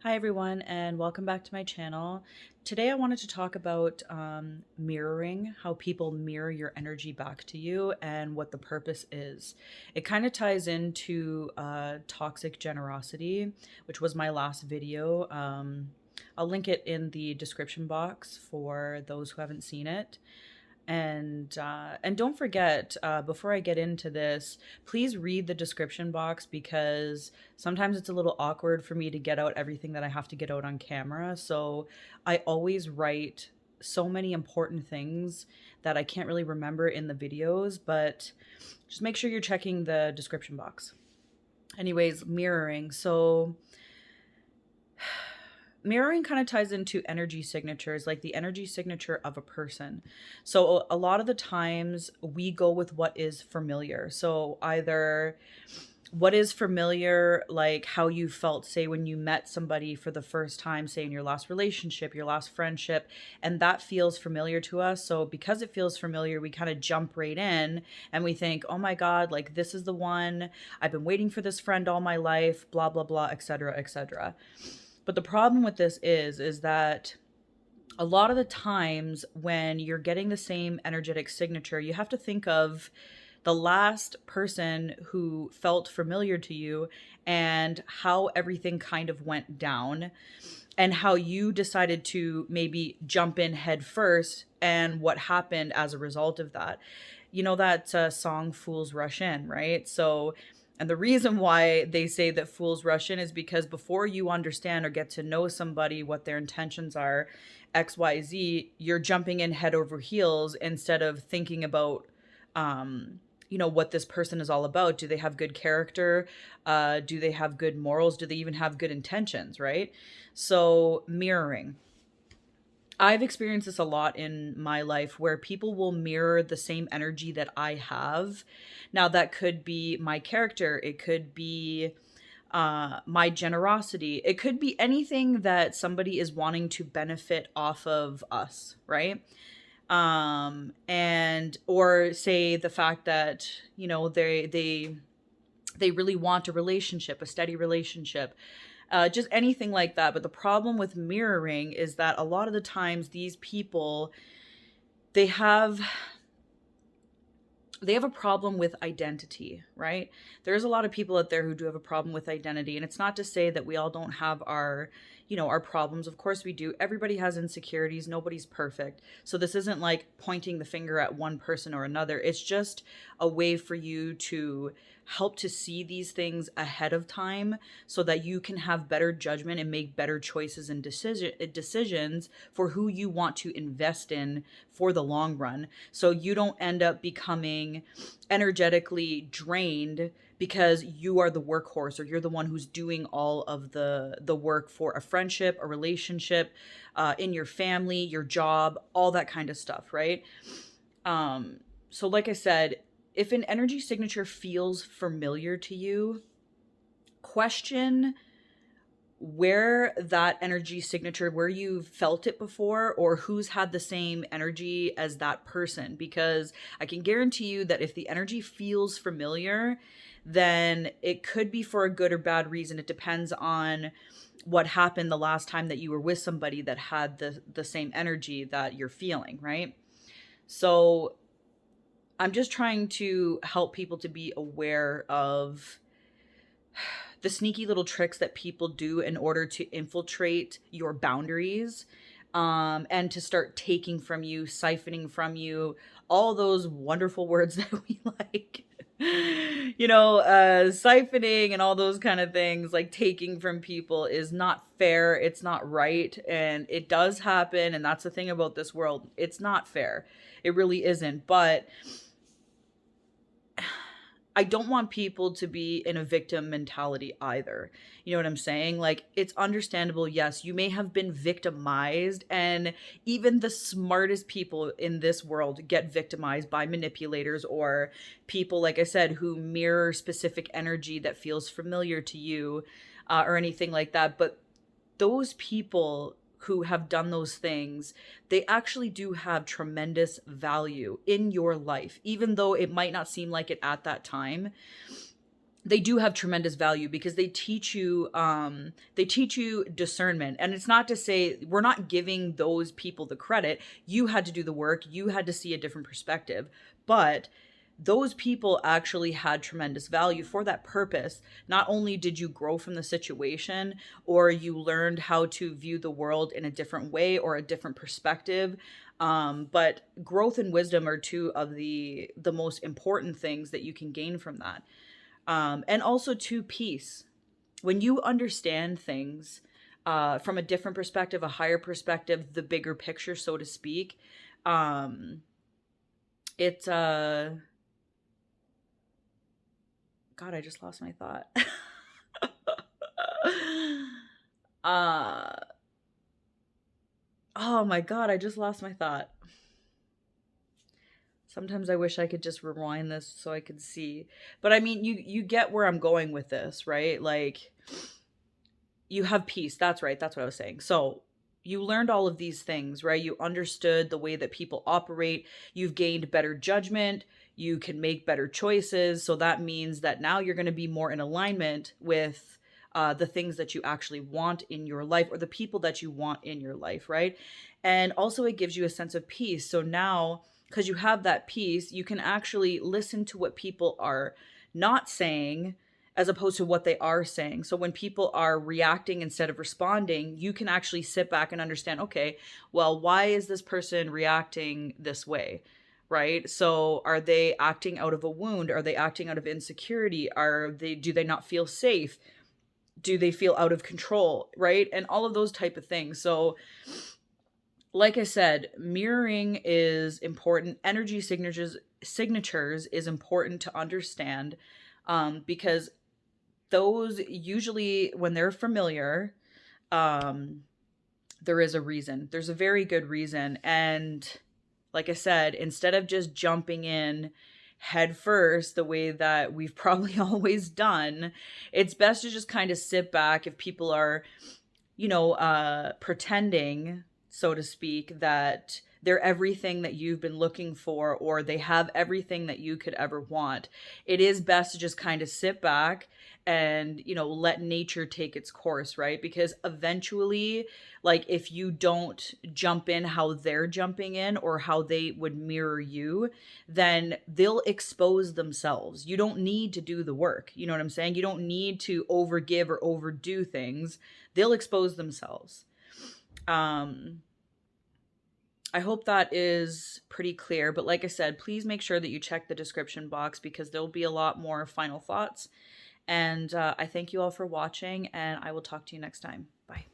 Hi everyone, and welcome back to my channel. Today I wanted to talk about mirroring, how people mirror your energy back to you and what the purpose is. It kind of ties into toxic generosity, which was my last video. I'll link it in the description box for those who haven't seen it. And don't forget, before I get into this, please read the description box because sometimes it's a little awkward for me to get out everything that I have to get out on camera. So I always write so many important things that I can't really remember in the videos, but just make sure you're checking the description box. Anyways, mirroring. So mirroring kind of ties into energy signatures, like the energy signature of a person. So a lot of the times we go with what is familiar. So either what is familiar, like how you felt, say, when you met somebody for the first time, say in your last relationship, your last friendship, and that feels familiar to us. So because it feels familiar, we kind of jump right in and we think, oh my God, like this is the one. I've been waiting for this friend all my life, blah, blah, blah, etc., etc. But the problem with this is that a lot of the times when you're getting the same energetic signature, you have to think of the last person who felt familiar to you and how everything kind of went down and how you decided to maybe jump in head first and what happened as a result of that. You know that song Fools Rush In, right? So and the reason why they say that fools rush in is because before you understand or get to know somebody, what their intentions are, XYZ, you're jumping in head over heels instead of thinking about, what this person is all about. Do they have good character? Do they have good morals? Do they even have good intentions, right? So mirroring. I've experienced this a lot in my life where people will mirror the same energy that I have. Now, that could be my character, it could be my generosity, it could be anything that somebody is wanting to benefit off of us, right? And or say the fact that they really want a relationship, a steady relationship, just anything like that. But the problem with mirroring is that a lot of the times these people, they have they have a problem with identity, right? There's a lot of people out there who do have a problem with identity. And it's not to say that we all don't have our problems. Of course we do. Everybody has insecurities. Nobody's perfect. So this isn't like pointing the finger at one person or another. It's just a way for you to help to see these things ahead of time so that you can have better judgment and make better choices and decisions for who you want to invest in for the long run. So you don't end up becoming energetically drained because you are the workhorse or you're the one who's doing all of the work for a friendship, a relationship, in your family, your job, all that kind of stuff, right? So like I said, if an energy signature feels familiar to you, question where that energy signature, where you've felt it before, or who's had the same energy as that person. Because I can guarantee you that if the energy feels familiar, then it could be for a good or bad reason. It depends on what happened the last time that you were with somebody that had the same energy that you're feeling, right? So I'm just trying to help people to be aware of the sneaky little tricks that people do in order to infiltrate your boundaries, and to start taking from you, siphoning from you, all those wonderful words that we like. Siphoning and all those kind of things, like taking from people, is not fair. It's not right. And it does happen. And that's the thing about this world. It's not fair. It really isn't. But I don't want people to be in a victim mentality either. You know what I'm saying? Like, it's understandable. Yes, you may have been victimized, and even the smartest people in this world get victimized by manipulators or people, like I said, who mirror specific energy that feels familiar to you, or anything like that. But those people who have done those things, they actually do have tremendous value in your life, even though it might not seem like it at that time. they do have tremendous value because they teach you discernment. And it's not to say we're not giving those people the credit. You had to do the work, you had to see a different perspective, but those people actually had tremendous value for that purpose. Not only did you grow from the situation, or you learned how to view the world in a different way or a different perspective, but growth and wisdom are two of the most important things that you can gain from that. And also to peace. When you understand things from a different perspective, a higher perspective, the bigger picture, so to speak, um, it God, I just lost my thought. uh oh my God, I just lost my thought. Sometimes I wish I could just rewind this so I could see. But I mean, you get where I'm going with this, right? Like, you have peace. That's right. That's what I was saying. So you learned all of these things, right? You understood the way that people operate. You've gained better judgment. You can make better choices. So that means that now you're going to be more in alignment with the things that you actually want in your life, or the people that you want in your life, right? And also, it gives you a sense of peace. So now, because you have that peace, you can actually listen to what people are not saying as opposed to what they are saying. So when people are reacting instead of responding, you can actually sit back and understand, okay, well, why is this person reacting this way? Right? So are they acting out of a wound? Are they acting out of insecurity? Do they not feel safe? Do they feel out of control? Right? And all of those type of things. So like I said, mirroring is important. Energy signatures is important to understand, because those usually, when they're familiar, um there is a reason. There's a very good reason. And like I said, instead of just jumping in head first the way that we've probably always done, it's best to just kind of sit back. If people are, pretending, so to speak, that they're everything that you've been looking for, or they have everything that you could ever want, it is best to just kind of sit back and, let nature take its course, right? Because eventually, like, if you don't jump in how they're jumping in, or how they would mirror you, then they'll expose themselves. You don't need to do the work. You know what I'm saying? You don't need to overgive or overdo things. They'll expose themselves. Um, I hope that is pretty clear. But like I said, please make sure that you check the description box, because there'll be a lot more final thoughts. And I thank you all for watching, and I will talk to you next time. Bye.